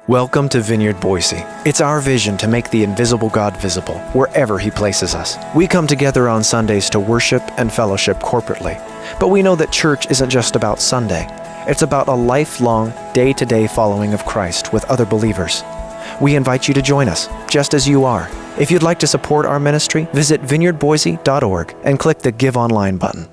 Welcome to Vineyard Boise. It's our vision to make the invisible God visible wherever He places us. We come together on Sundays to worship and fellowship corporately. But we know that church isn't just about Sunday. It's about a lifelong, day-to-day following of Christ with other believers. We invite you to join us, just as you are. If you'd like to support our ministry, visit vineyardboise.org and click the Give Online button.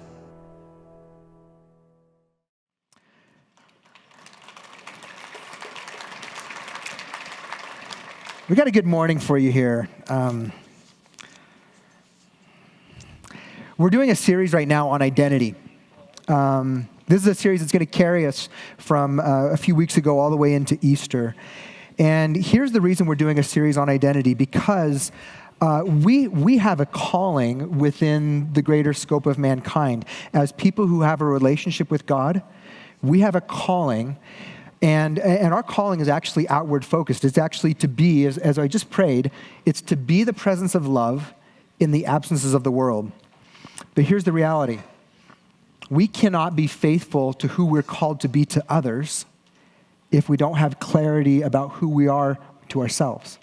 We got a good morning for you here. We're doing a series right now on identity. This is a series that's going to carry us from a few weeks ago all the way into Easter. And here's the reason we're doing a series on identity, because we have a calling within the greater scope of mankind. As people who have a relationship with God, we have a calling. And our calling is actually outward focused. It's actually to be, as I just prayed, it's to be the presence of love in the absences of the world. But here's the reality. We cannot be faithful to who we're called to be to others if we don't have clarity about who we are to ourselves.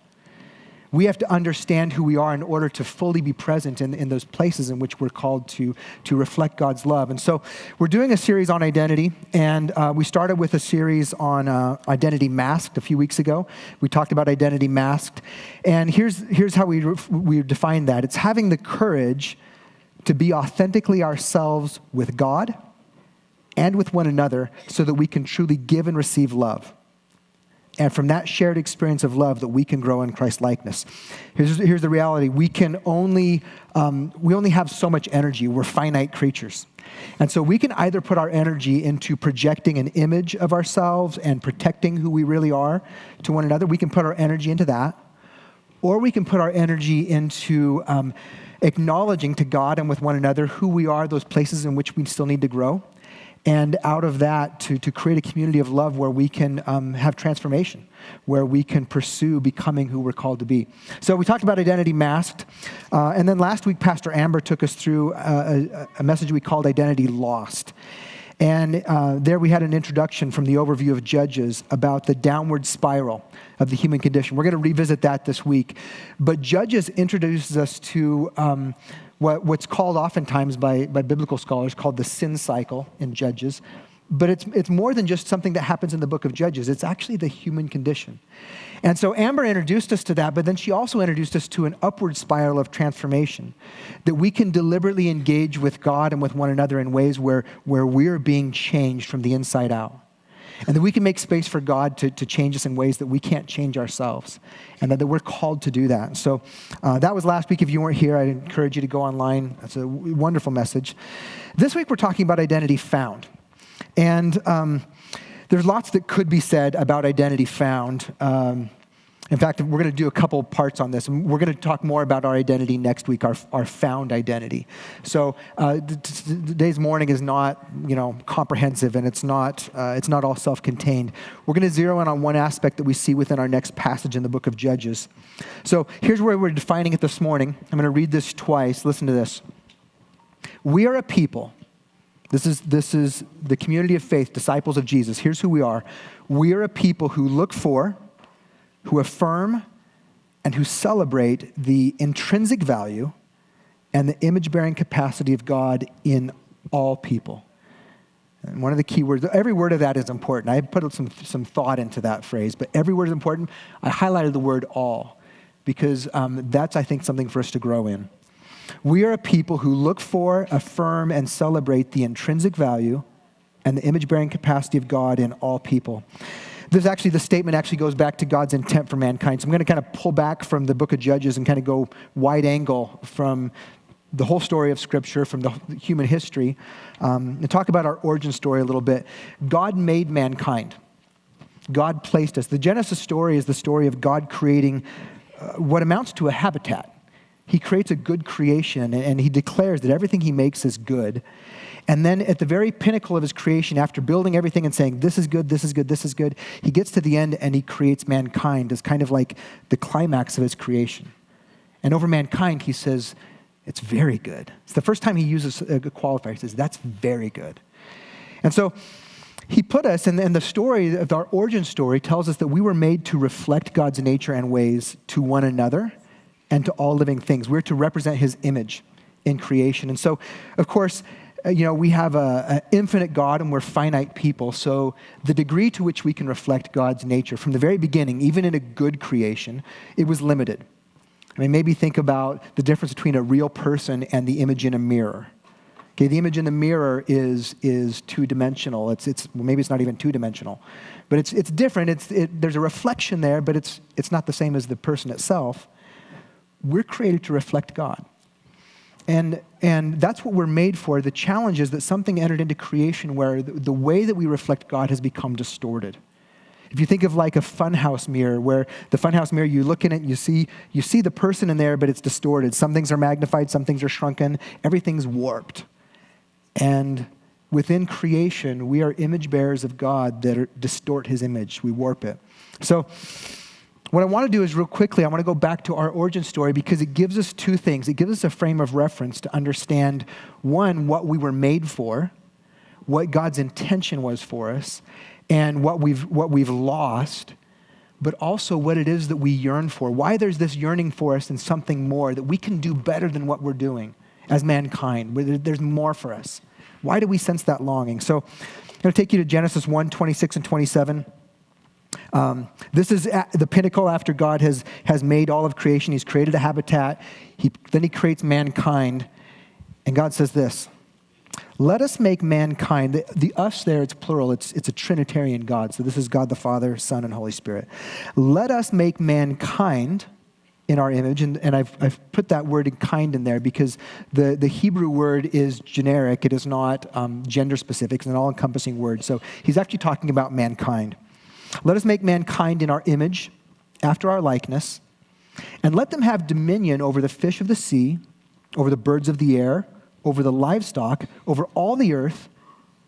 We have to understand who we are in order to fully be present in those places in which we're called to reflect God's love. And so we're doing a series on identity, and we started with a series on identity masked a few weeks ago. We talked about identity masked, and here's how we define that. It's having the courage to be authentically ourselves with God and with one another so that we can truly give and receive love. And from that shared experience of love that we can grow in Christ-likeness. Here's the reality. We only have so much energy. We're finite creatures. And so we can either put our energy into projecting an image of ourselves and protecting who we really are to one another. We can put our energy into that. Or we can put our energy into acknowledging to God and with one another who we are, those places in which we still need to grow. And out of that, to create a community of love where we can have transformation, where we can pursue becoming who we're called to be. So we talked about identity masked. And then last week, Pastor Amber took us through a message we called Identity Lost. And there we had an introduction from the overview of Judges about the downward spiral of the human condition. We're going to revisit that this week. But Judges introduces us to what's called oftentimes by biblical scholars called the sin cycle in Judges. But it's more than just something that happens in the book of Judges. It's actually the human condition. And so Amber introduced us to that, but then she also introduced us to an upward spiral of transformation, that we can deliberately engage with God and with one another in ways where we're being changed from the inside out. And that we can make space for God to change us in ways that we can't change ourselves. And that we're called to do that. So that was last week. If you weren't here, I'd encourage you to go online. That's a wonderful message. This week we're talking about identity found. And there's lots that could be said about identity found. In fact, we're going to do a couple parts on this. And we're going to talk more about our identity next week, our found identity. So today's morning is not, comprehensive, and it's not all self-contained. We're going to zero in on one aspect that we see within our next passage in the book of Judges. So here's where we're defining it this morning. I'm going to read this twice. Listen to this. We are a people. This is the community of faith, disciples of Jesus. Here's who we are. We are a people who look for, who affirm, and who celebrate the intrinsic value and the image-bearing capacity of God in all people. And one of the key words, every word of that is important. I put some thought into that phrase, but every word is important. I highlighted the word all because that's, I think, something for us to grow in. We are a people who look for, affirm, and celebrate the intrinsic value and the image-bearing capacity of God in all people. The statement actually goes back to God's intent for mankind. So I'm going to kind of pull back from the book of Judges and kind of go wide angle from the whole story of Scripture, from the human history, and talk about our origin story a little bit. God made mankind. God placed us. The Genesis story is the story of God creating what amounts to a habitat. He creates a good creation, and he declares that everything he makes is good. And then at the very pinnacle of his creation, after building everything and saying, this is good, this is good, this is good, he gets to the end and he creates mankind as kind of like the climax of his creation. And over mankind, he says, it's very good. It's the first time he uses a qualifier. He says, that's very good. And so He put us, and the story of our origin story tells us that we were made to reflect God's nature and ways to one another and to all living things. We're to represent his image in creation. And so, of course, we have an infinite God and we're finite people. So the degree to which we can reflect God's nature from the very beginning, even in a good creation, it was limited. I mean, maybe think about the difference between a real person and the image in a mirror. Okay, the image in the mirror is two-dimensional. Maybe it's not even two-dimensional, but it's different. There's a reflection there, but it's not the same as the person itself. We're created to reflect God, and that's what we're made for. The challenge is that something entered into creation where the way that we reflect God has become distorted. If you think of like a funhouse mirror, where the funhouse mirror, you look in it, you see the person in there, but it's distorted. Some things are magnified, some things are shrunken, everything's warped. And within creation, we are image bearers of God that distort his image. We warp it. So what I want to do is real quickly, I want to go back to our origin story because it gives us two things. It gives us a frame of reference to understand, one, what we were made for, what God's intention was for us, and what we've lost, but also what it is that we yearn for. Why there's this yearning for us and something more, that we can do better than what we're doing as mankind. There's more for us. Why do we sense that longing? So I'm going to take you to Genesis 1, 26 and 27. This is the pinnacle after God has made all of creation. He's created a habitat. Then he creates mankind. And God says this, let us make mankind, the us there, it's plural, it's a Trinitarian God. So this is God the Father, Son, and Holy Spirit. Let us make mankind in our image, and I've put that word in kind in there because the Hebrew word is generic. It is not gender specific. It's an all-encompassing word. So he's actually talking about mankind. Let us make mankind in our image, after our likeness, and let them have dominion over the fish of the sea, over the birds of the air, over the livestock, over all the earth,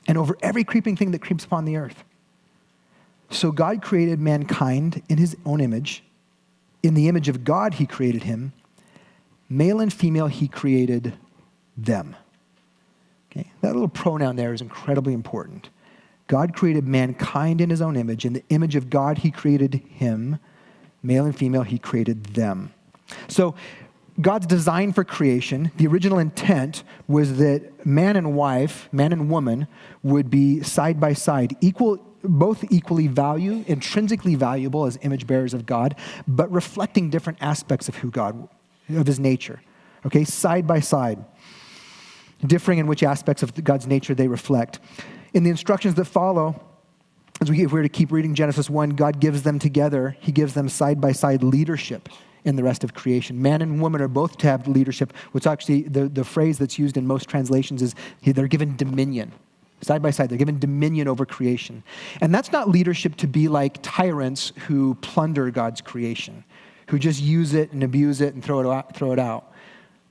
and over every creeping thing that creeps upon the earth. So God created mankind in his own image. In the image of God, he created him. Male and female, he created them. Okay? That little pronoun there is incredibly important. God created mankind in his own image. In the image of God, he created him. Male and female, he created them. So God's design for creation, the original intent was that man and wife, man and woman, would be side by side, both equally intrinsically valuable as image bearers of God, but reflecting different aspects of of his nature. Okay, side by side, differing in which aspects of God's nature they reflect. In the instructions that follow, if we were to keep reading Genesis 1, God gives them together. He gives them side by side leadership in the rest of creation. Man and woman are both to have leadership, which actually the phrase that's used in most translations is they're given dominion. Side by side, they're given dominion over creation. And that's not leadership to be like tyrants who plunder God's creation, who just use it and abuse it and throw it out.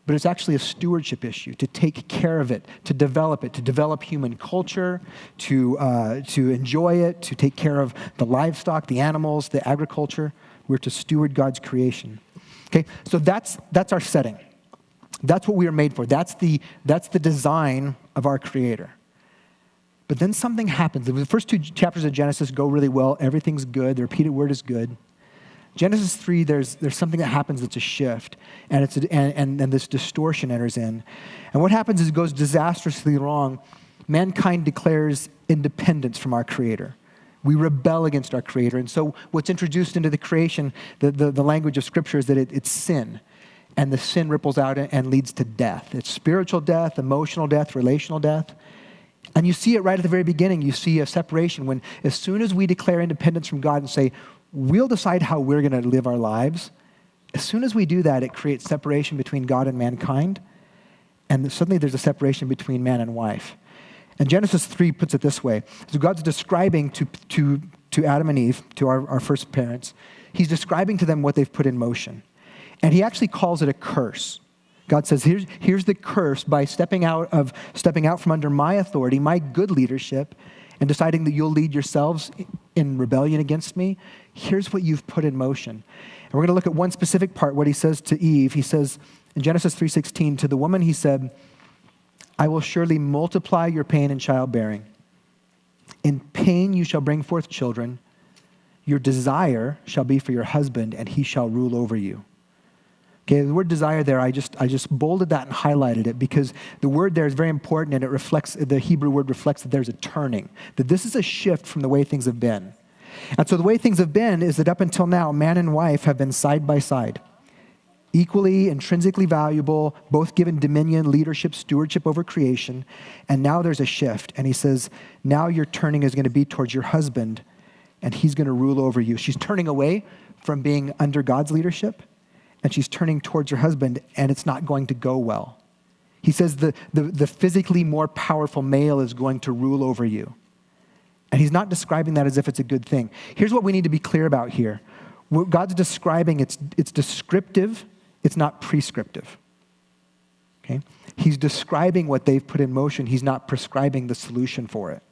But it's actually a stewardship issue, to take care of it, to develop human culture, to enjoy it, to take care of the livestock, the animals, the agriculture. We're to steward God's creation. Okay, so that's our setting. That's what we are made for. That's the design of our Creator. But then something happens. The first two chapters of Genesis go really well. Everything's good. The repeated word is good. Genesis 3, there's something that happens that's a shift, and this distortion enters in. And what happens is it goes disastrously wrong. Mankind declares independence from our Creator. We rebel against our Creator. And so what's introduced into the creation, the language of Scripture, is that it's sin. And the sin ripples out and leads to death. It's spiritual death, emotional death, relational death. And you see it right at the very beginning. You see a separation when as soon as we declare independence from God and say, we'll decide how we're going to live our lives, as soon as we do that, it creates separation between God and mankind. And suddenly there's a separation between man and wife. And Genesis 3 puts it this way. So God's describing to Adam and Eve, to our first parents, he's describing to them what they've put in motion. And he actually calls it a curse. God says, here's the curse by stepping out from under my authority, my good leadership, and deciding that you'll lead yourselves in rebellion against me. Here's what you've put in motion. And we're going to look at one specific part, what he says to Eve. He says in Genesis 3:16, to the woman he said, I will surely multiply your pain in childbearing. In pain you shall bring forth children. Your desire shall be for your husband, and he shall rule over you. Okay, the word desire there, I just bolded that and highlighted it because the word there is very important, and the Hebrew word reflects that there's a turning, that this is a shift from the way things have been. And so the way things have been is that up until now, man and wife have been side by side, equally, intrinsically valuable, both given dominion, leadership, stewardship over creation, and now there's a shift. And he says, now your turning is going to be towards your husband, and he's going to rule over you. She's turning away from being under God's leadership, and she's turning towards her husband, and it's not going to go well. He says the physically more powerful male is going to rule over you. And he's not describing that as if it's a good thing. Here's what we need to be clear about here. What God's describing, it's descriptive, it's not prescriptive. Okay? He's describing what they've put in motion. He's not prescribing the solution for it.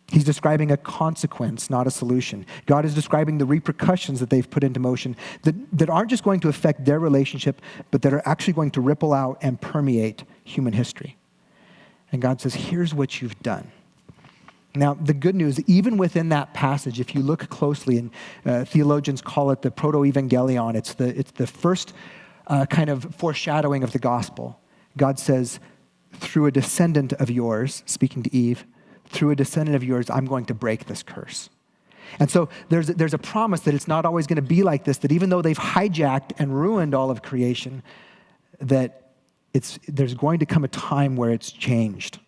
He's describing a consequence, not a solution. God is describing the repercussions that they've put into motion that aren't just going to affect their relationship, but that are actually going to ripple out and permeate human history. And God says, here's what you've done. Now, the good news, even within that passage, if you look closely, and theologians call it the proto-evangelion, it's the first kind of foreshadowing of the gospel. God says, through a descendant of yours, speaking to Eve, through a descendant of yours, I'm going to break this curse. And so there's a promise that it's not always going to be like this, that even though they've hijacked and ruined all of creation, that there's going to come a time where it's changed.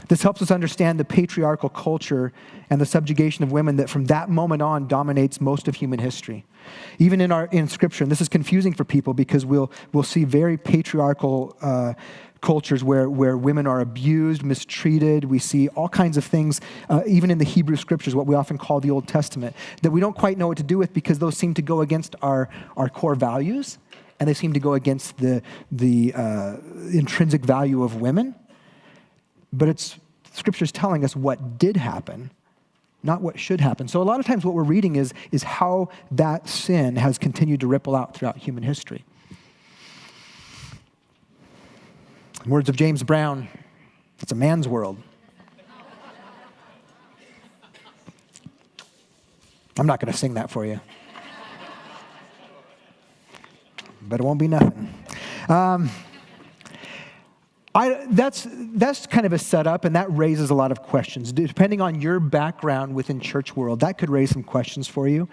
This helps us understand the patriarchal culture and the subjugation of women that from that moment on dominates most of human history. Even in Scripture, and this is confusing for people because we'll see very patriarchal cultures where women are abused, mistreated. We see all kinds of things, even in the Hebrew Scriptures, what we often call the Old Testament, that we don't quite know what to do with because those seem to go against our core values, and they seem to go against the intrinsic value of women. But Scripture's telling us what did happen, not what should happen. So a lot of times what we're reading is how that sin has continued to ripple out throughout human history. In words of James Brown, it's a man's world. I'm not going to sing that for you. But it won't be nothing. That's kind of a setup, and that raises a lot of questions. Depending on your background within church world, that could raise some questions for you.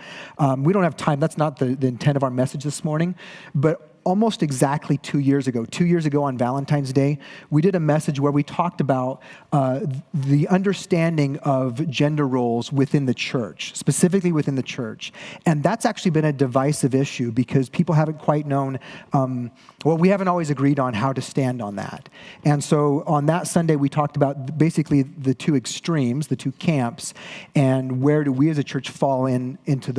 We don't have time. That's not the intent of our message this morning. But almost exactly 2 years ago on Valentine's Day, we did a message where we talked about the understanding of gender roles within the church, specifically within the church. And that's actually been a divisive issue because people haven't quite known, we haven't always agreed on how to stand on that. And so on that Sunday, we talked about basically the two extremes, the two camps, and where do we as a church fall into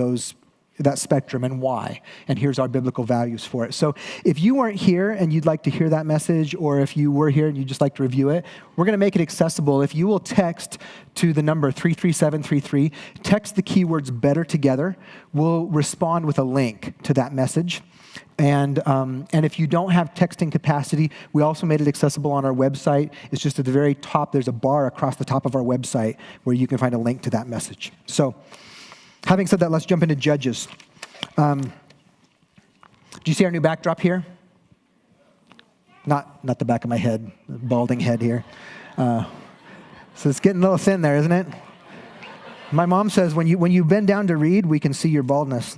that spectrum and why. And here's our biblical values for it. So if you weren't here and you'd like to hear that message, or if you were here and you'd just like to review it, we're going to make it accessible. If you will text to the number 33733, text the keywords better together, we'll respond with a link to that message. And if you don't have texting capacity, we also made it accessible on our website. It's just at the very top, there's a bar across the top of our website where you can find a link to that message. So having said that, let's jump into Judges. Do you see our new backdrop here? Not the back of my head, the balding head here. So it's getting a little thin there, isn't it? My mom says when you bend down to read, we can see your baldness.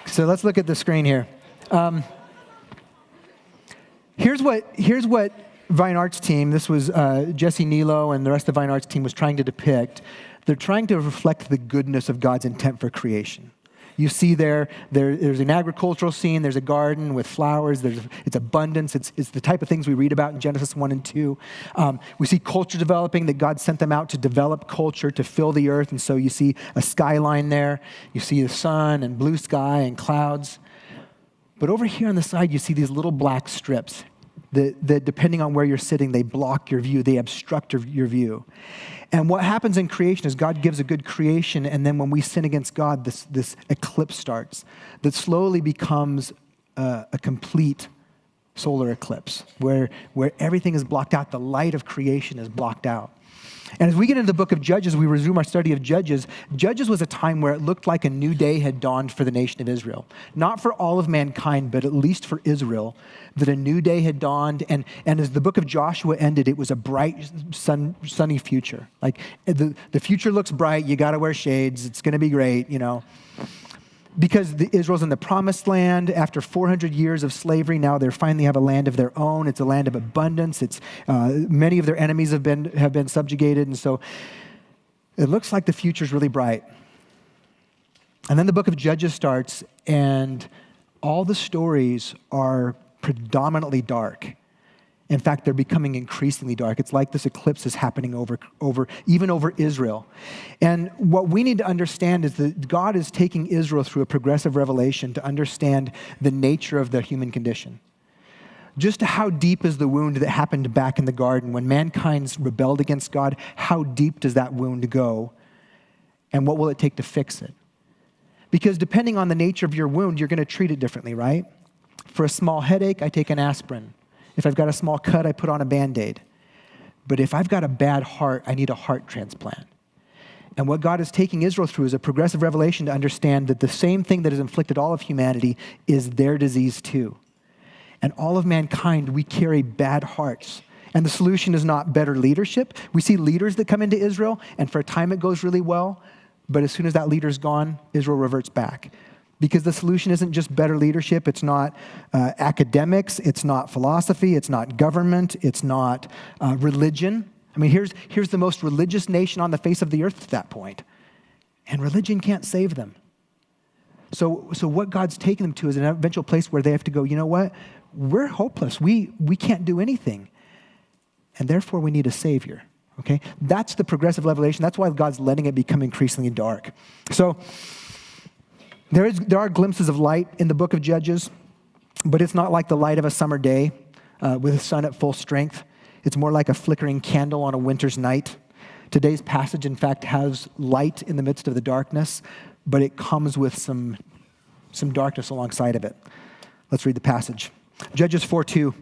So let's look at the screen here. Here's what Vine Arts team, this was Jesse Nilo and the rest of the Vine Arts team was trying to depict. They're trying to reflect the goodness of God's intent for creation. You see there's an agricultural scene, there's a garden with flowers, it's abundance, it's the type of things we read about in Genesis 1 and 2. We see culture developing, that God sent them out to develop culture, to fill the earth, and so you see a skyline there, you see the sun and blue sky and clouds. But over here on the side, you see these little black strips that depending on where you're sitting, they block your view, they obstruct your view. And what happens in creation is God gives a good creation, and then when we sin against God, this eclipse starts that slowly becomes a complete solar eclipse, where everything is blocked out. The light of creation is blocked out. And as we get into the book of Judges, we resume our study of Judges. Judges was a time where it looked like a new day had dawned for the nation of Israel. Not for all of mankind, but at least for Israel, that a new day had dawned. And as the book of Joshua ended, it was a bright, sunny future. Like the future looks bright. You got to wear shades. It's going to be great, Because Israel's in the promised land. After 400 years of slavery, now they finally have a land of their own. It's a land of abundance. It's many of their enemies have been subjugated, and so it looks like the future's really bright. And then the book of Judges starts, and all the stories are predominantly dark. In fact, they're becoming increasingly dark. It's like this eclipse is happening even over Israel. And what we need to understand is that God is taking Israel through a progressive revelation to understand the nature of the human condition. Just how deep is the wound that happened back in the garden when mankind's rebelled against God? How deep does that wound go? And what will it take to fix it? Because depending on the nature of your wound, you're going to treat it differently, right? For a small headache, I take an aspirin. If I've got a small cut, I put on a Band-Aid. But if I've got a bad heart, I need a heart transplant. And what God is taking Israel through is a progressive revelation to understand that the same thing that has inflicted all of humanity is their disease too. And all of mankind, we carry bad hearts. And the solution is not better leadership. We see leaders that come into Israel, and for a time it goes really well, but as soon as that leader's gone, Israel reverts back. Because the solution isn't just better leadership. It's not academics. It's not philosophy. It's not government. It's not religion. I mean, here's the most religious nation on the face of the earth at that point. And religion can't save them. So what God's taking them to is an eventual place where they have to go, you know what? We're hopeless. We can't do anything. And therefore, we need a Savior. Okay? That's the progressive revelation. That's why God's letting it become increasingly dark. So there are glimpses of light in the book of Judges, but it's not like the light of a summer day with the sun at full strength. It's more like a flickering candle on a winter's night. Today's passage, in fact, has light in the midst of the darkness, but it comes with some darkness alongside of it. Let's read the passage. Judges 4:2.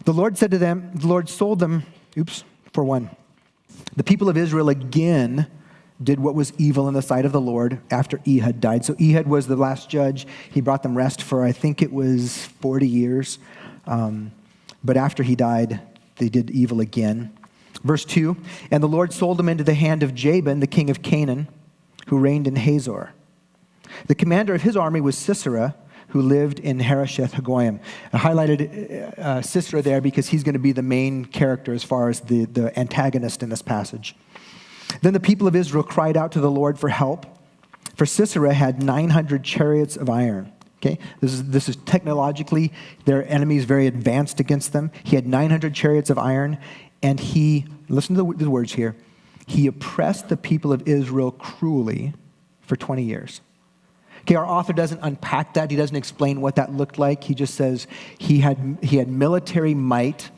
The Lord said to them, the Lord sold them, for one. The people of Israel again did what was evil in the sight of the Lord after Ehud died. So Ehud was the last judge. He brought them rest for, I think it was 40 years. But after he died, they did evil again. Verse 2, and the Lord sold them into the hand of Jabin, the king of Canaan, who reigned in Hazor. The commander of his army was Sisera, who lived in Harosheth Hagoyim. I highlighted Sisera there because he's going to be the main character as far as the antagonist in this passage. Then the people of Israel cried out to the Lord for help, for Sisera had 900 chariots of iron. Okay, this is technologically, their enemies very advanced against them. He had 900 chariots of iron, and he, listen to the words here, he oppressed the people of Israel cruelly for 20 years. Okay, our author doesn't unpack that. He doesn't explain what that looked like. He just says he had military might,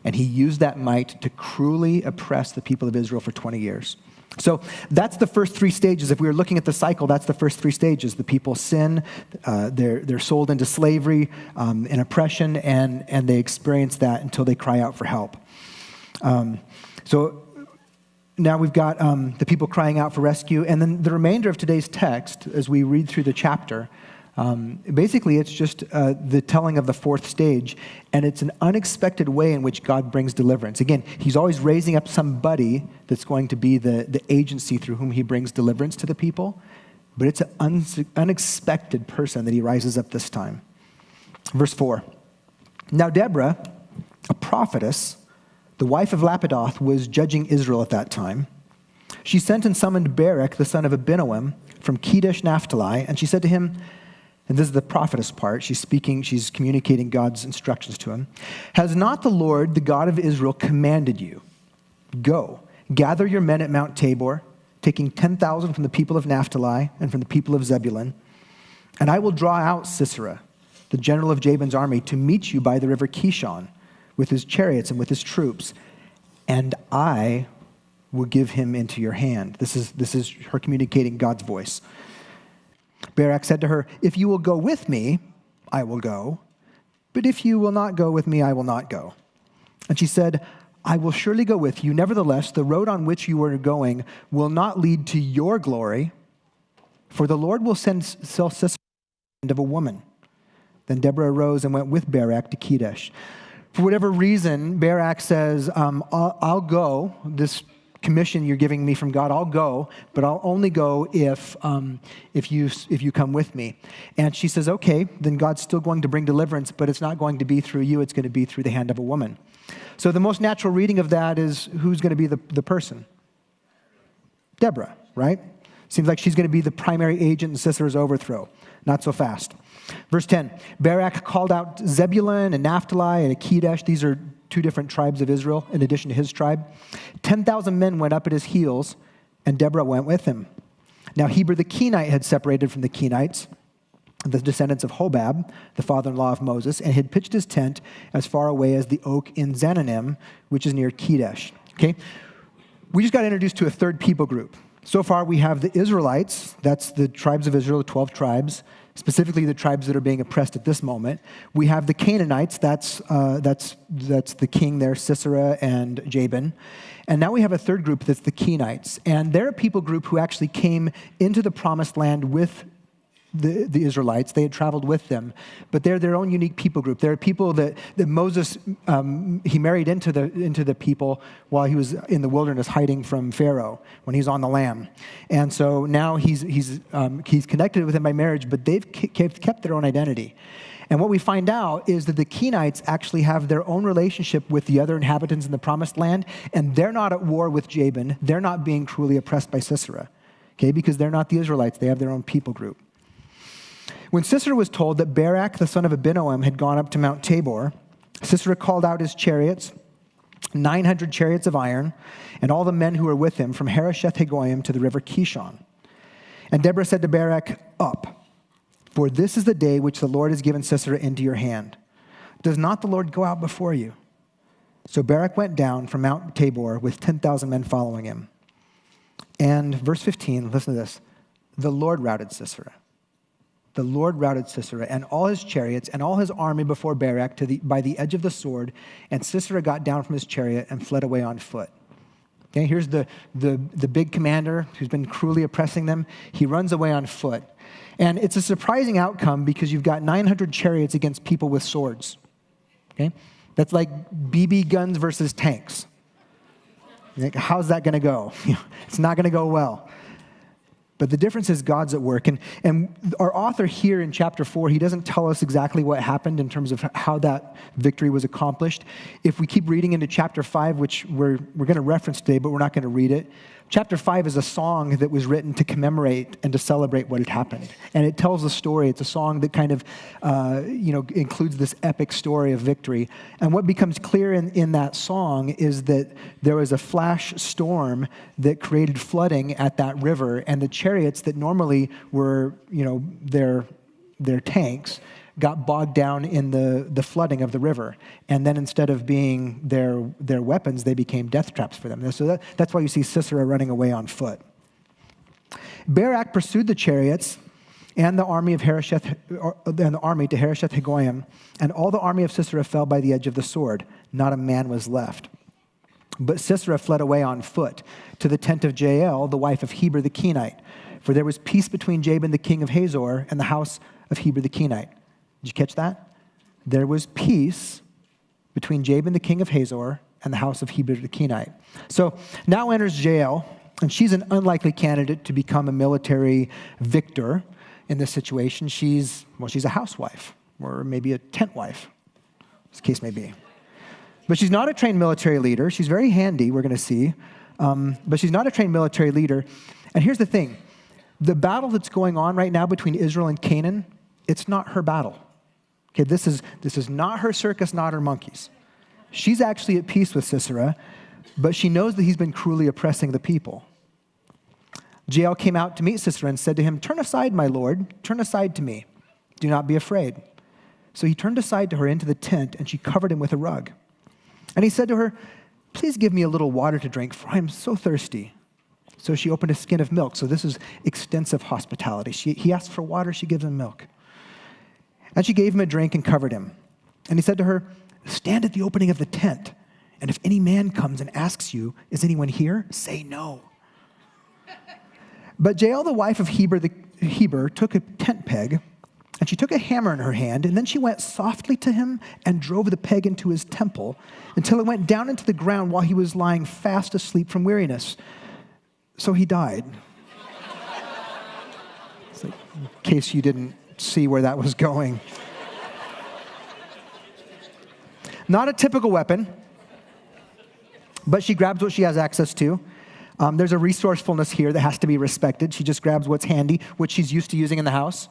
and he used that might to cruelly oppress the people of Israel for 20 years. So that's the first three stages. If we were looking at the cycle, that's the first three stages. The people sin, they're sold into slavery and oppression, and they experience that until they cry out for help. So now we've got the people crying out for rescue, and then the remainder of today's text, as we read through the chapter, basically it's just the telling of the fourth stage, and it's an unexpected way in which God brings deliverance. Again, he's always raising up somebody that's going to be the agency through whom he brings deliverance to the people, but it's an unexpected person that he rises up this time. Verse 4, now Deborah, a prophetess, the wife of Lapidoth, was judging Israel at that time. She sent and summoned Barak, the son of Abinoam, from Kedesh Naphtali, and she said to him, and this is the prophetess part, she's communicating God's instructions to him. Has not the Lord, the God of Israel, commanded you, go, gather your men at Mount Tabor, taking 10,000 from the people of Naphtali and from the people of Zebulun, and I will draw out Sisera, the general of Jabin's army, to meet you by the river Kishon, with his chariots and with his troops, and I will give him into your hand. This is her communicating God's voice. Barak said to her, if you will go with me, I will go. But if you will not go with me, I will not go. And she said, I will surely go with you. Nevertheless, the road on which you are going will not lead to your glory, for the Lord will send Sisera of a woman. Then Deborah arose and went with Barak to Kadesh. For whatever reason, Barak says, I'll go. This commission you're giving me from God, I'll go, but I'll only go if you come with me. And she says, okay, then God's still going to bring deliverance, but it's not going to be through you, it's going to be through the hand of a woman. So the most natural reading of that is, who's going to be the person? Deborah, right? Seems like she's going to be the primary agent in Sisera's overthrow. Not so fast. Verse 10, Barak called out Zebulun and Naphtali and Kadesh. These are two different tribes of Israel in addition to his tribe. 10,000 men went up at his heels, and Deborah went with him. Now Heber the Kenite had separated from the Kenites, the descendants of Hobab, the father-in-law of Moses, and had pitched his tent as far away as the oak in Zananim, which is near Kadesh. Okay? We just got introduced to a third people group. So far, we have the Israelites. That's the tribes of Israel, the 12 tribes, specifically the tribes that are being oppressed at this moment. We have the Canaanites. That's the king there, Sisera and Jabin. And now we have a third group that's the Kenites. And they're a people group who actually came into the promised land with the Israelites. They had traveled with them, but they're their own unique people group. They're people that Moses, he married into the people while he was in the wilderness hiding from Pharaoh when he's on the lam. And so now he's connected with them by marriage, but they've kept their own identity. And what we find out is that the Kenites actually have their own relationship with the other inhabitants in the promised land, and they're not at war with Jabin. They're not being cruelly oppressed by Sisera, okay, because they're not the Israelites. They have their own people group. When Sisera was told that Barak, the son of Abinoam, had gone up to Mount Tabor, Sisera called out his chariots, 900 chariots of iron, and all the men who were with him from Harosheth-Hagoyim to the river Kishon. And Deborah said to Barak, up, for this is the day which the Lord has given Sisera into your hand. Does not the Lord go out before you? So Barak went down from Mount Tabor with 10,000 men following him. And verse 15, listen to this. The Lord routed Sisera. The Lord routed Sisera and all his chariots and all his army before Barak by the edge of the sword, and Sisera got down from his chariot and fled away on foot. Okay, here's the big commander who's been cruelly oppressing them. He runs away on foot. And it's a surprising outcome because you've got 900 chariots against people with swords. Okay? That's like BB guns versus tanks. Like, how's that going to go? It's not going to go well. But the difference is God's at work. And our author here in chapter 4, he doesn't tell us exactly what happened in terms of how that victory was accomplished. If we keep reading into chapter 5, which we're going to reference today, but we're not going to read it, chapter 5 is a song that was written to commemorate and to celebrate what had happened. And it tells the story. It's a song that kind of, includes this epic story of victory. And what becomes clear in that song is that there was a flash storm that created flooding at that river, and the chariots that normally were, their tanks got bogged down in the flooding of the river. And then instead of being their weapons, they became death traps for them. So that's why you see Sisera running away on foot. Barak pursued the chariots and the army to Harosheth-Hagoyim, and all the army of Sisera fell by the edge of the sword. Not a man was left. But Sisera fled away on foot to the tent of Jael, the wife of Heber the Kenite, for there was peace between Jabin the king of Hazor and the house of Heber the Kenite. Did you catch that? There was peace between Jabin the king of Hazor and the house of Heber the Kenite. So now enters Jael, and she's an unlikely candidate to become a military victor in this situation. She's a housewife, or maybe a tent wife, as the case may be. But she's not a trained military leader. She's very handy, we're going to see. But she's not a trained military leader. And here's the thing. The battle that's going on right now between Israel and Canaan, it's not her battle. Okay, this is not her circus, not her monkeys. She's actually at peace with Sisera, but she knows that he's been cruelly oppressing the people. Jael came out to meet Sisera and said to him, "Turn aside, my lord, turn aside to me. Do not be afraid." So he turned aside to her into the tent, and she covered him with a rug. And he said to her, "Please give me a little water to drink, for I am so thirsty." So she opened a skin of milk. So this is extensive hospitality. He asked for water, she gives him milk. And she gave him a drink and covered him. And he said to her, stand at the opening of the tent, and if any man comes and asks you, is anyone here? Say no. But Jael, the wife of Heber, took a tent peg, and she took a hammer in her hand, and then she went softly to him and drove the peg into his temple until it went down into the ground while he was lying fast asleep from weariness. So he died. It's like, in case you didn't see where that was going. Not a typical weapon, but she grabs what she has access to. There's a resourcefulness here that has to be respected. She just grabs what's handy, which she's used to using in the house.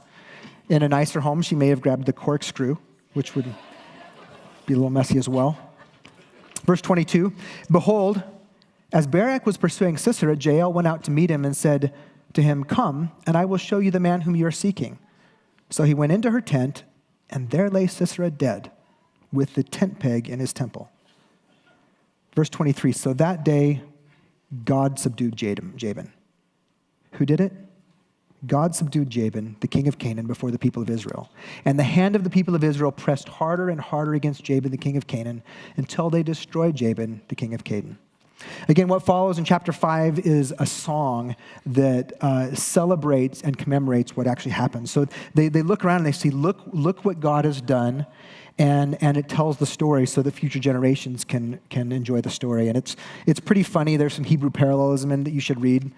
In a nicer home, she may have grabbed the corkscrew, which would be a little messy as well. Verse 22, behold, as Barak was pursuing Sisera, Jael went out to meet him and said to him, come, and I will show you the man whom you are seeking. So he went into her tent, and there lay Sisera dead, with the tent peg in his temple. Verse 23, so that day God subdued Jabin. Who did it? God subdued Jabin, the king of Canaan, before the people of Israel. And the hand of the people of Israel pressed harder and harder against Jabin, the king of Canaan, until they destroyed Jabin, the king of Canaan. Again, what follows in chapter 5 is a song that celebrates and commemorates what actually happened. So they look around and they see, look what God has done, and it tells the story so that future generations can enjoy the story. And it's pretty funny. There's some Hebrew parallelism in that you should read.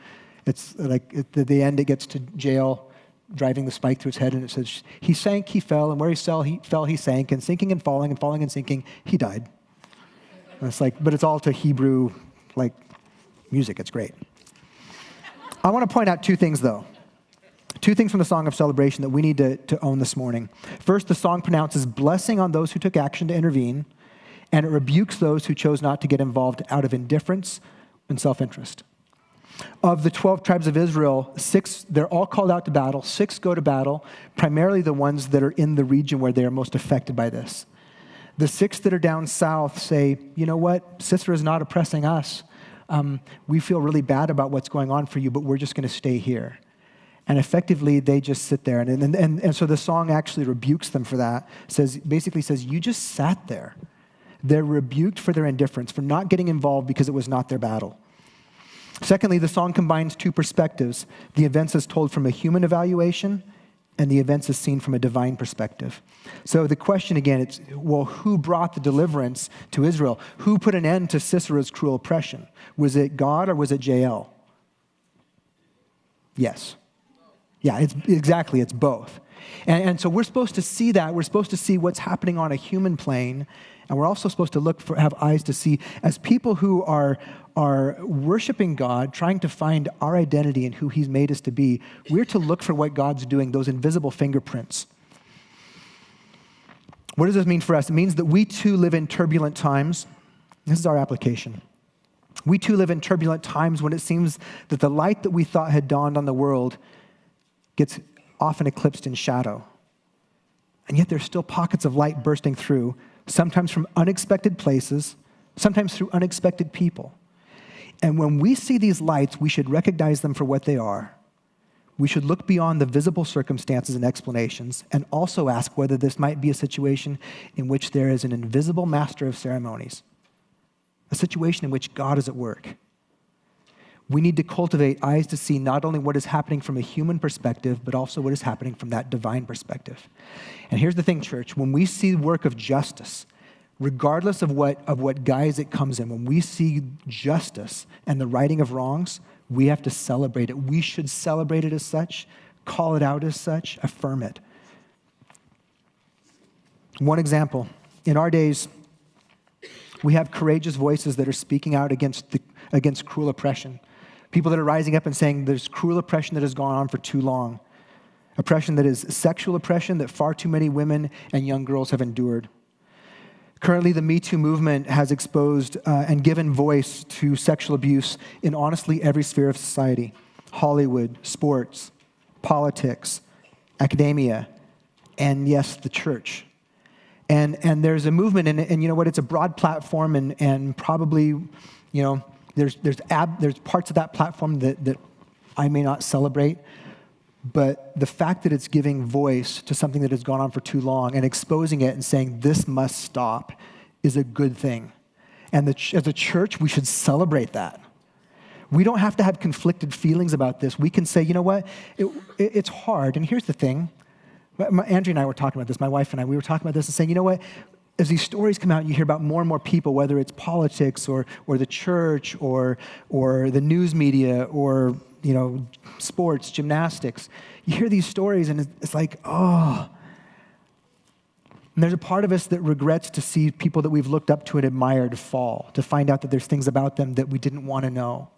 It's like at the end, it gets to Jael driving the spike through his head, and it says, he sank, he fell, and where he fell, he sank, and sinking and falling and sinking, he died. And it's like, but it's all to Hebrew, like, music. It's great. I want to point out two things, though. Two things from the Song of Celebration that we need to own this morning. First, the song pronounces blessing on those who took action to intervene, and it rebukes those who chose not to get involved out of indifference and self-interest. Of the 12 tribes of Israel, 6, they're all called out to battle. 6 go to battle, primarily the ones that are in the region where they are most affected by this. The 6 that are down south say, you know what, Sisera is not oppressing us. We feel really bad about what's going on for you, but we're just going to stay here. And effectively, they just sit there. And so the song actually rebukes them for that. Basically says, you just sat there. They're rebuked for their indifference, for not getting involved because it was not their battle. Secondly, the song combines two perspectives. The events is told from a human evaluation, and the events is seen from a divine perspective. So the question again, it's, well, who brought the deliverance to Israel? Who put an end to Sisera's cruel oppression? Was it God or was it Jael? Yes. Yeah, it's both. And so we're supposed to see that. We're supposed to see what's happening on a human plane, and we're also supposed to have eyes to see, as people who are worshiping God, trying to find our identity and who he's made us to be, we're to look for what God's doing, those invisible fingerprints. What does this mean for us? It means that we too live in turbulent times. This is our application. We too live in turbulent times when it seems that the light that we thought had dawned on the world gets often eclipsed in shadow. And yet there's still pockets of light bursting through, sometimes from unexpected places, sometimes through unexpected people. And when we see these lights, we should recognize them for what they are. We should look beyond the visible circumstances and explanations, and also ask whether this might be a situation in which there is an invisible master of ceremonies, a situation in which God is at work. We need to cultivate eyes to see not only what is happening from a human perspective, but also what is happening from that divine perspective. And here's the thing, church, when we see work of justice, regardless of what guise it comes in, when we see justice and the righting of wrongs, we have to celebrate it. We should celebrate it as such, call it out as such, affirm it. One example, in our days, we have courageous voices that are speaking out against cruel oppression. People that are rising up and saying there's cruel oppression that has gone on for too long. Oppression that is sexual oppression that far too many women and young girls have endured. Currently, the Me Too movement has exposed and given voice to sexual abuse in honestly every sphere of society. Hollywood, sports, politics, academia, and yes, the church. And there's a movement, and you know what, it's a broad platform, and probably, you know, there's parts of that platform that I may not celebrate, But the fact that it's giving voice to something that has gone on for too long and exposing it and saying, this must stop, is a good thing. And as a church, we should celebrate that. We don't have to have conflicted feelings about this. We can say, you know what, it's hard. And here's the thing. Andrea and I were talking about this, my wife and I, we were talking about this and saying, you know what, as these stories come out and you hear about more and more people, whether it's politics or the church or the news media or, sports, gymnastics, you hear these stories and it's like, oh. And there's a part of us that regrets to see people that we've looked up to and admired fall, to find out that there's things about them that we didn't want to know.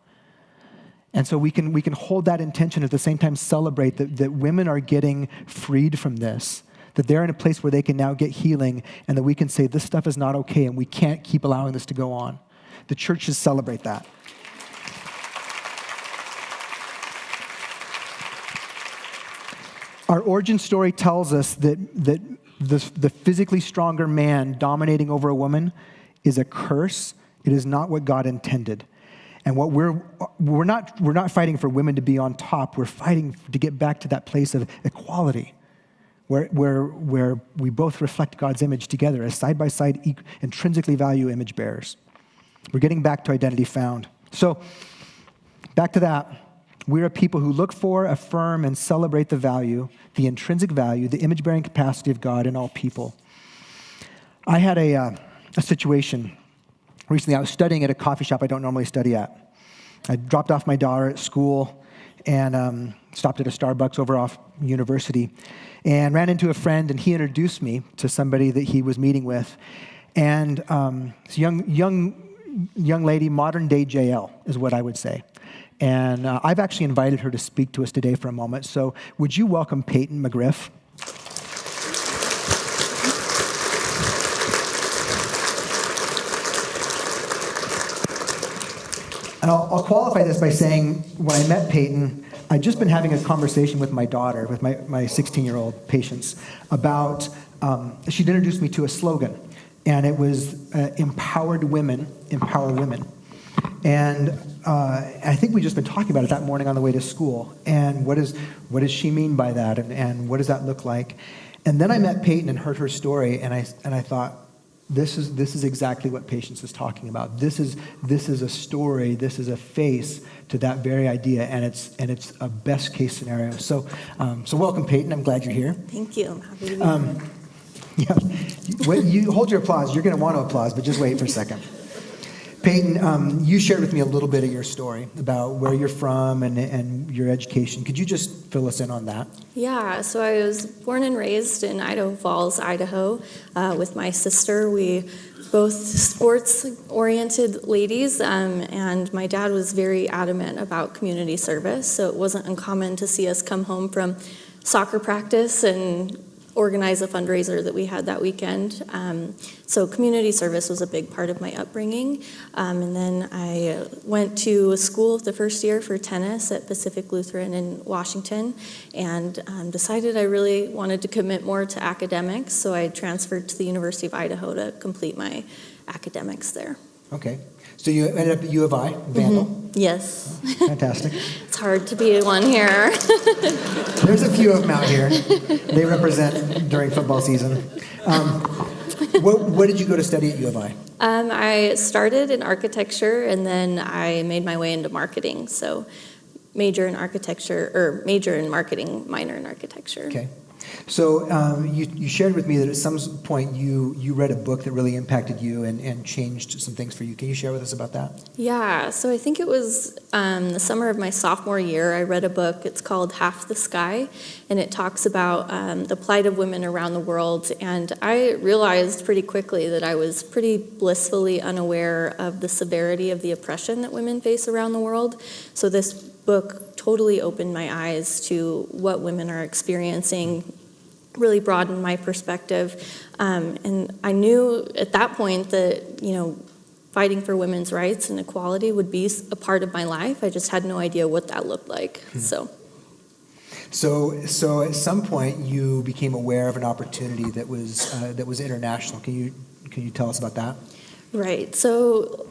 And so we can hold that intention at the same time celebrate that women are getting freed from this, that they're in a place where they can now get healing, and that we can say this stuff is not okay and we can't keep allowing this to go on. The church should celebrate that. Our origin story tells us that the physically stronger man dominating over a woman is a curse. It is not what God intended. And what we're not fighting for women to be on top. We're fighting to get back to that place of equality, where we both reflect God's image together as side by side, intrinsically value image bearers. We're getting back to identity found. So, back to that. We're a people who look for, affirm, and celebrate the value, the intrinsic value, the image-bearing capacity of God in all people. I had a situation recently. I was studying at a coffee shop I don't normally study at. I dropped off my daughter at school and stopped at a Starbucks over off university and ran into a friend, and he introduced me to somebody that he was meeting with. And this young lady, modern-day JL is what I would say. And I've actually invited her to speak to us today for a moment. So would you welcome Peyton McGriff? And I'll qualify this by saying when I met Peyton, I'd just been having a conversation with my daughter, with my 16-year-old Patience, about, she'd introduced me to a slogan. And it was empowered women, empower women. And I think we've just been talking about it that morning on the way to school. And what does she mean by that? And what does that look like? And then I met Peyton and heard her story, and I thought, this is exactly what Patience is talking about. This is a story. This is a face to that very idea, and it's a best case scenario. So welcome, Peyton. I'm glad you're here. Thank you. I'm happy to be here. Yeah. You hold your applause. You're going to want to applause, but just wait for a second. Peyton, you shared with me a little bit of your story about where you're from and your education. Could you just fill us in on that? Yeah, so I was born and raised in Idaho Falls, Idaho, with my sister. We both sports-oriented ladies, and my dad was very adamant about community service, so it wasn't uncommon to see us come home from soccer practice and organize a fundraiser that we had that weekend. So community service was a big part of my upbringing. And then I went to school the first year for tennis at Pacific Lutheran in Washington, and decided I really wanted to commit more to academics, so I transferred to the University of Idaho to complete my academics there. Okay. So you ended up at U of I, Vandal? Mm-hmm. Yes. Fantastic. It's hard to be one here. There's a few of them out here. They represent during football season. What did you go to study at U of I? I started in architecture, and then I made my way into marketing. So major in marketing, minor in architecture. Okay. So you shared with me that at some point you read a book that really impacted you and changed some things for you. Can you share with us about that? Yeah, so I think it was the summer of my sophomore year. I read a book. It's called Half the Sky, and it talks about the plight of women around the world. And I realized pretty quickly that I was pretty blissfully unaware of the severity of the oppression that women face around the world. So this book totally opened my eyes to what women are experiencing, really broadened my perspective. And I knew at that point that, fighting for women's rights and equality would be a part of my life. I just had no idea what that looked like. So at some point you became aware of an opportunity that was international. Can you tell us about that? Right. So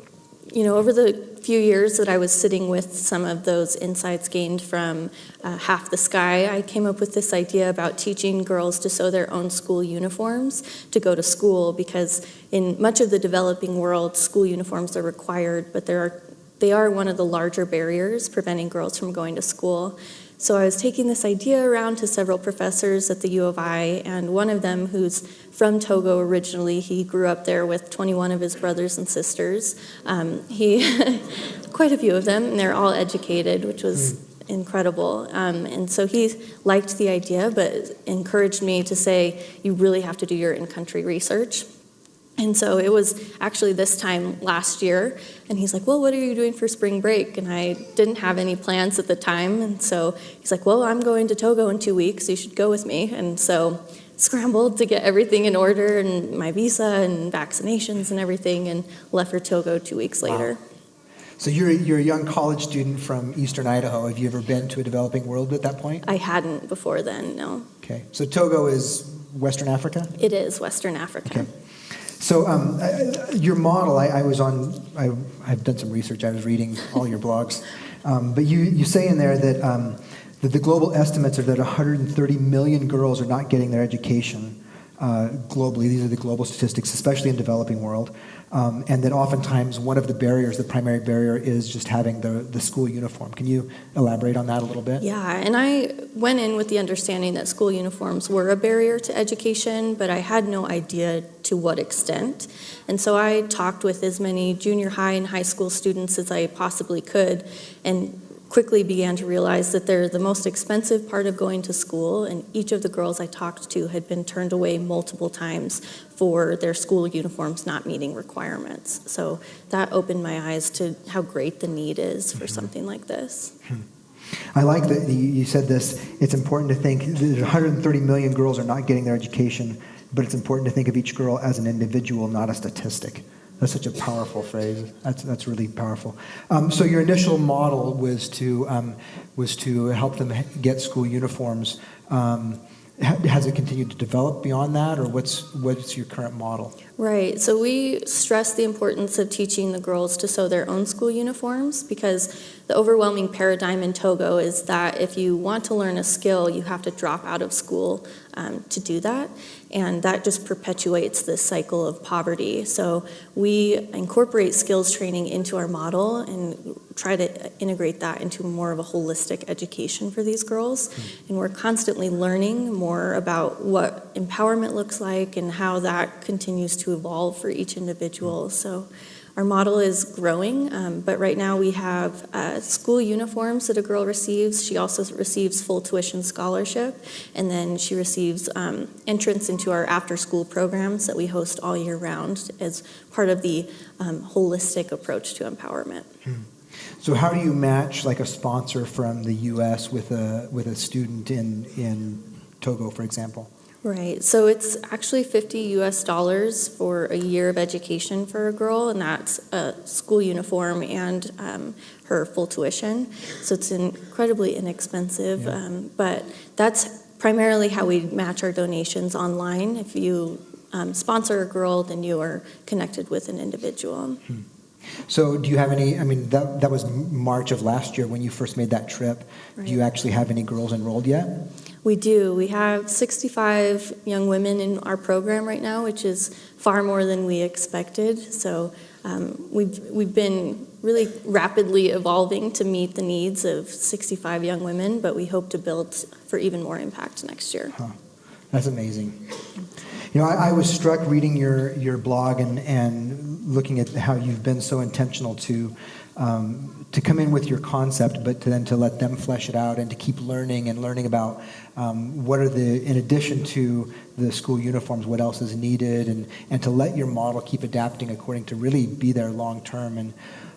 over the few years that I was sitting with some of those insights gained from Half the Sky, I came up with this idea about teaching girls to sew their own school uniforms to go to school, because in much of the developing world, school uniforms are required, but they are one of the larger barriers preventing girls from going to school. So I was taking this idea around to several professors at the U of I, and one of them, who's from Togo originally, he grew up there with 21 of his brothers and sisters. Quite a few of them, and they're all educated, which was incredible. And so he liked the idea, but encouraged me to say, you really have to do your in-country research. And so it was actually this time last year, and he's like, well, what are you doing for spring break? And I didn't have any plans at the time, and so he's like, well, I'm going to Togo in 2 weeks, you should go with me. And so scrambled to get everything in order, and my visa and vaccinations and everything, and left for Togo 2 weeks later. Wow. So you're a young college student from Eastern Idaho. Have you ever been to a developing world at that point? I hadn't before then, no. Okay, so Togo is Western Africa? It is Western Africa. Okay. So your model, I've done some research, I was reading all your blogs, but you say in there that the global estimates are that 130 million girls are not getting their education globally. These are the global statistics, especially in developing world, and that oftentimes one of the barriers, the primary barrier, is just having the school uniform. Can you elaborate on that a little bit? Yeah, and I went in with the understanding that school uniforms were a barrier to education, but I had no idea to what extent. And so I talked with as many junior high and high school students as I possibly could, and quickly began to realize that they're the most expensive part of going to school, and each of the girls I talked to had been turned away multiple times for their school uniforms not meeting requirements. So that opened my eyes to how great the need is for something like this. I like that you said this. It's important to think that 130 million girls are not getting their education, but it's important to think of each girl as an individual, not a statistic. That's such a powerful phrase. That's really powerful. So your initial model was to help them get school uniforms. Has it continued to develop beyond that, or what's your current model? Right. So we stress the importance of teaching the girls to sew their own school uniforms, because the overwhelming paradigm in Togo is that if you want to learn a skill, you have to drop out of school to do that. And that just perpetuates this cycle of poverty. So we incorporate skills training into our model and try to integrate that into more of a holistic education for these girls. And we're constantly learning more about what empowerment looks like and how that continues to evolve for each individual. So our model is growing, but right now we have school uniforms that a girl receives. She also receives full tuition scholarship, and then she receives entrance into our after-school programs that we host all year round as part of the holistic approach to empowerment. So how do you match like a sponsor from the U.S. with a student in Togo, for example? Right. So it's actually $50 for a year of education for a girl, and that's a school uniform and her full tuition. So it's incredibly inexpensive, but that's primarily how we match our donations online. If you sponsor a girl, then you are connected with an individual. So do you have any, that was March of last year when you first made that trip. Right. Do you actually have any girls enrolled yet? We do. We have 65 young women in our program right now, which is far more than we expected. So we've been really rapidly evolving to meet the needs of 65 young women, but we hope to build for even more impact next year. That's amazing. I was struck reading your blog and looking at how you've been so intentional to come in with your concept, but to let them flesh it out and to keep learning about what are in addition to the school uniforms, what else is needed, and to let your model keep adapting according to really be there long term. And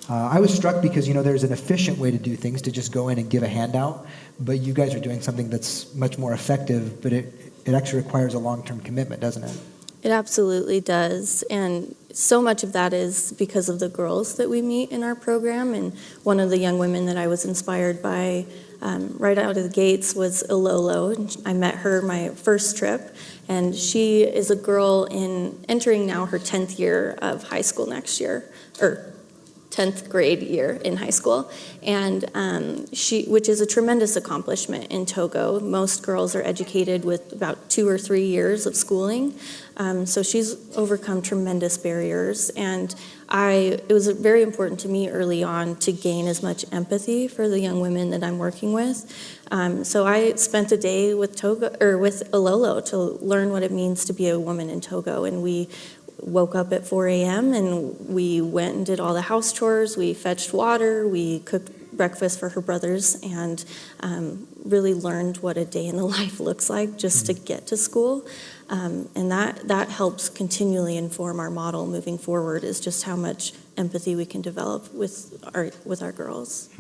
I was struck because, there's an efficient way to do things, to just go in and give a handout, but you guys are doing something that's much more effective, but it actually requires a long-term commitment, doesn't it? It absolutely does, and so much of that is because of the girls that we meet in our program. And one of the young women that I was inspired by right out of the gates was Ilolo. I met her my first trip, and she is a girl entering now her 10th year of high school next year, or 10th grade year in high school, and which is a tremendous accomplishment in Togo. Most girls are educated with about 2 or 3 years of schooling, so she's overcome tremendous barriers, and it was very important to me early on to gain as much empathy for the young women that I'm working with. So I spent a day with Ololo to learn what it means to be a woman in Togo, and we woke up at 4 a.m. and we went and did all the house chores. We fetched water, we cooked breakfast for her brothers, and really learned what a day in the life looks like just to get to school. And that helps continually inform our model moving forward, is just how much empathy we can develop with our girls.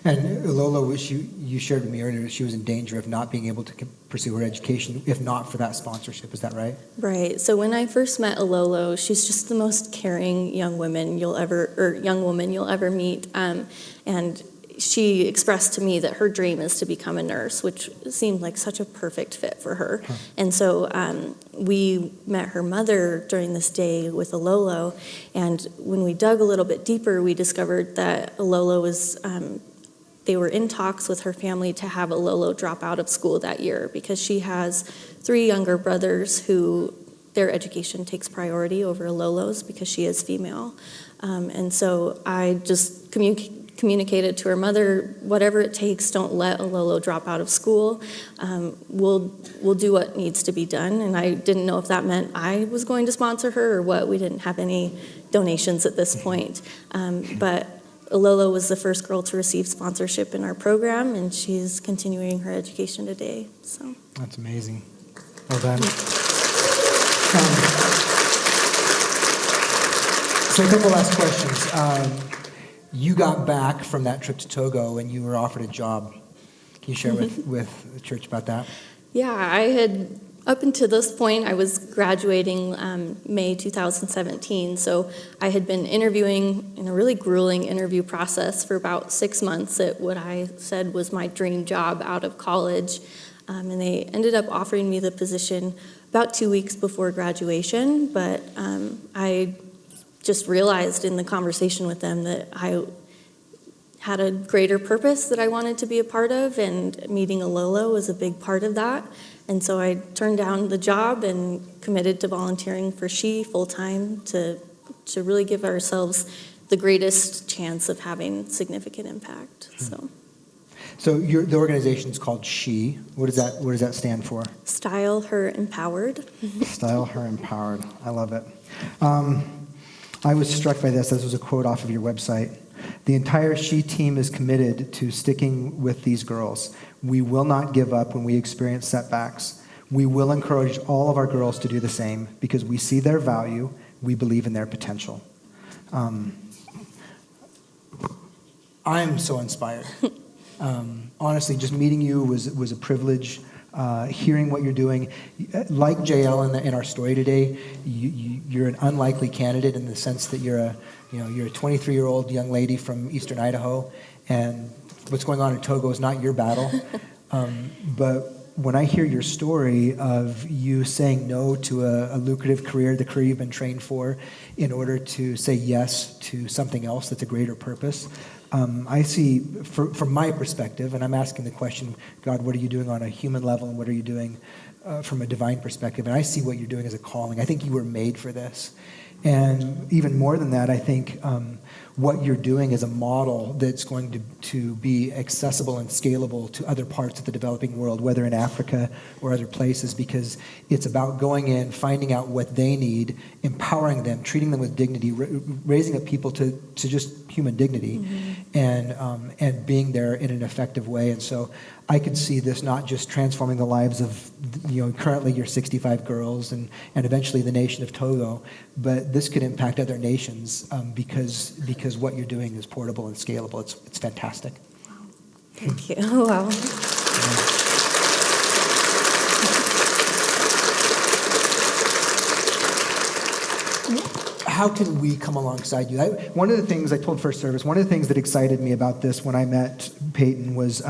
And Lola, which you shared with me earlier, she was in danger of not being able to pursue her education if not for that sponsorship. Is that right? Right. So when I first met Ololo, she's just the most caring young woman you'll ever meet. And she expressed to me that her dream is to become a nurse, which seemed like such a perfect fit for her. Huh. And so we met her mother during this day with Ololo, and when we dug a little bit deeper, we discovered that Ololo was, they were in talks with her family to have Ololo drop out of school that year because she has 3 younger brothers who their education takes priority over Ololo's because she is female. And so I just communicated to her mother, whatever it takes, don't let Ololo drop out of school. We'll do what needs to be done. And I didn't know if that meant I was going to sponsor her or what. We didn't have any donations at this point. But Ololo was the first girl to receive sponsorship in our program, and she's continuing her education today. So that's amazing. Well done. So a couple last questions. You got back from that trip to Togo and you were offered a job. Can you share with the church about that? Yeah, I had, up until this point, I was graduating May 2017, so I had been interviewing in a really grueling interview process for about 6 months at what I said was my dream job out of college, and they ended up offering me the position about 2 weeks before graduation, but I just realized in the conversation with them that I had a greater purpose that I wanted to be a part of, and meeting Ololo was a big part of that. And so I turned down the job and committed to volunteering for SHE full-time to really give ourselves the greatest chance of having significant impact. So the organization is called SHE. What does that stand for? Style Her Empowered. Style Her Empowered. I love it. I was struck by this. This was a quote off of your website. The entire SHE team is committed to sticking with these girls. We will not give up when we experience setbacks. We will encourage all of our girls to do the same because we see their value. We believe in their potential. I'm so inspired. Honestly, just meeting you was a privilege. Hearing what you're doing, like JL in our story today, you're an unlikely candidate in the sense that you're a 23-year-old young lady from eastern Idaho, and what's going on in Togo is not your battle. But when I hear your story of you saying no to a lucrative career, the career you've been trained for, in order to say yes to something else that's a greater purpose, I see, from my perspective, and I'm asking the question, God, what are you doing on a human level, and what are you doing from a divine perspective? And I see what you're doing as a calling. I think you were made for this. And even more than that, I think what you're doing is a model that's going to be accessible and scalable to other parts of the developing world, whether in Africa or other places, because it's about going in, finding out what they need, empowering them, treating them with dignity, raising up people to just human dignity, and being there in an effective way. And so I could see this not just transforming the lives of, currently your 65 girls and eventually the nation of Togo, but this could impact other nations because what you're doing is portable and scalable. It's fantastic. Wow. Thank you. Wow. How can we come alongside you? One of the things I told First Service, one of the things that excited me about this when I met Peyton was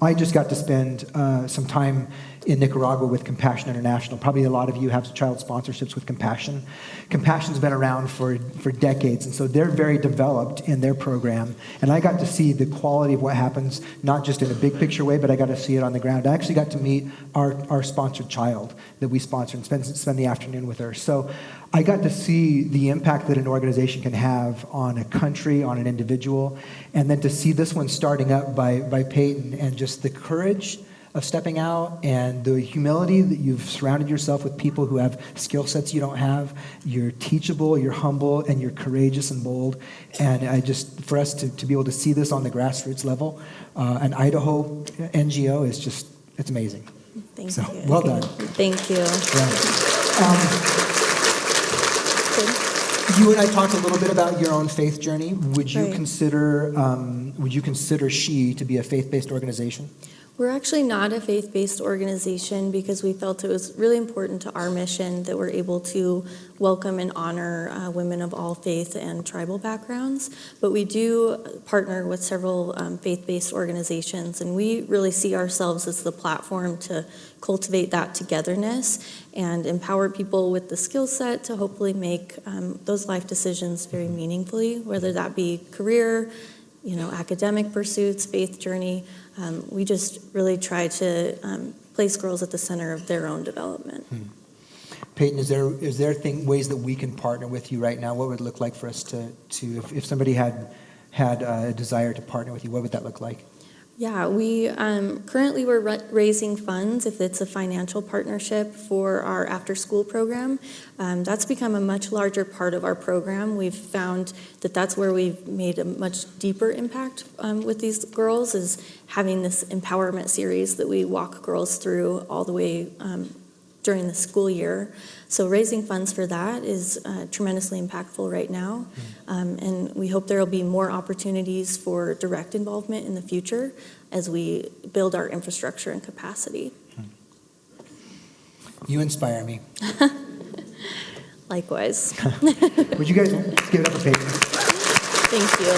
I just got to spend some time in Nicaragua with Compassion International. Probably a lot of you have child sponsorships with Compassion. Compassion's been around for decades, and so they're very developed in their program. And I got to see the quality of what happens, not just in a big picture way, but I got to see it on the ground. I actually got to meet our sponsored child that we sponsor and spend the afternoon with her. So I got to see the impact that an organization can have on a country, on an individual, and then to see this one starting up by Peyton, and just the courage of stepping out and the humility that you've surrounded yourself with people who have skill sets you don't have. You're teachable, you're humble, and you're courageous and bold. And for us to be able to see this on the grassroots level, an Idaho NGO is just, it's amazing. Thank you. Well done. Thank you. You and I talked a little bit about your own faith journey. Would you Right. consider She to be a faith-based organization? We're actually not a faith-based organization because we felt it was really important to our mission that we're able to welcome and honor women of all faith and tribal backgrounds. But we do partner with several faith-based organizations, and we really see ourselves as the platform to cultivate that togetherness and empower people with the skill set to hopefully make those life decisions very meaningfully, whether that be career, academic pursuits, faith journey. We just really try to place girls at the center of their own development. Peyton, is there ways that we can partner with you right now? What would it look like for us to if somebody had a desire to partner with you, what would that look like? Yeah, we currently we're raising funds if it's a financial partnership for our after-school program. That's become a much larger part of our program. We've found that that's where we've made a much deeper impact with these girls, is having this empowerment series that we walk girls through all the way during the school year. So raising funds for that is tremendously impactful right now. And we hope there will be more opportunities for direct involvement in the future as we build our infrastructure and capacity. You inspire me. Likewise. Would you guys give it up for Peyton? Thank you.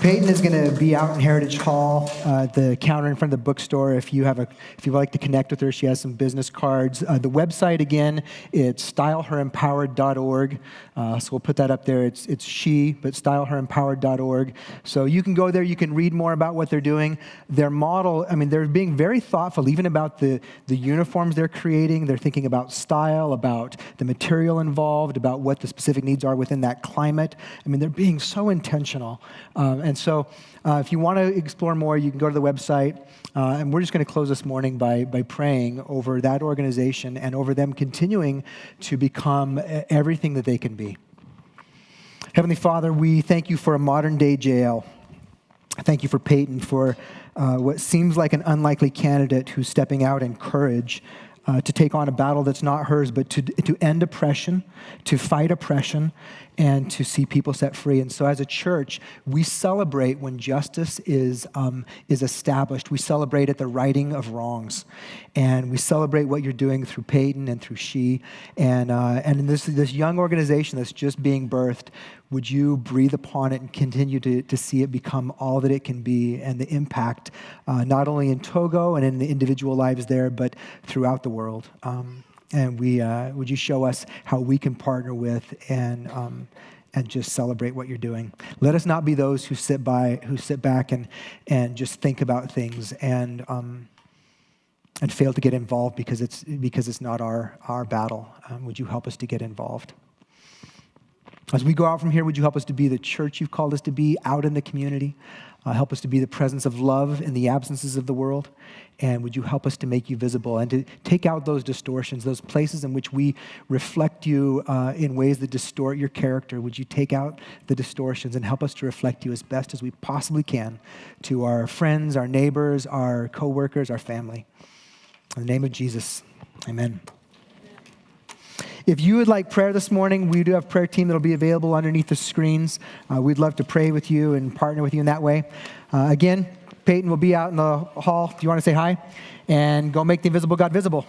Peyton is going to be out in Heritage Hall, the counter in front of the bookstore. If you would like to connect with her, she has some business cards. The website again, it's styleherempowered.org. So we'll put that up there. It's she, but styleherempowered.org. So you can go there. You can read more about what they're doing. Their model, they're being very thoughtful, even about the uniforms they're creating. They're thinking about style, about the material involved, about what the specific needs are within that climate. They're being so intentional. And so if you want to explore more, you can go to the website. And we're just going to close this morning by praying over that organization and over them continuing to become everything that they can be. Heavenly Father, we thank you for a modern-day jail. Thank you for Peyton, for what seems like an unlikely candidate who's stepping out in courage to take on a battle that's not hers, but to end oppression, to fight oppression, and to see people set free. And so as a church, we celebrate when justice is established. We celebrate at the righting of wrongs. And we celebrate what you're doing through Peyton and through She. And in this young organization that's just being birthed, would you breathe upon it and continue to see it become all that it can be, and the impact not only in Togo and in the individual lives there, but throughout the world. And would you show us how we can partner with and just celebrate what you're doing. Let us not be those who sit back and just think about things and fail to get involved because it's not our battle. Would you help us to get involved? As we go out from here, would you help us to be the church you've called us to be out in the community? Help us to be the presence of love in the absences of the world. And would you help us to make you visible and to take out those distortions, those places in which we reflect you in ways that distort your character. Would you take out the distortions and help us to reflect you as best as we possibly can to our friends, our neighbors, our coworkers, our family. In the name of Jesus, amen. If you would like prayer this morning, we do have a prayer team that will be available underneath the screens. We'd love to pray with you and partner with you in that way. Again, Peyton will be out in the hall. Do you want to say hi? And go make the invisible God visible.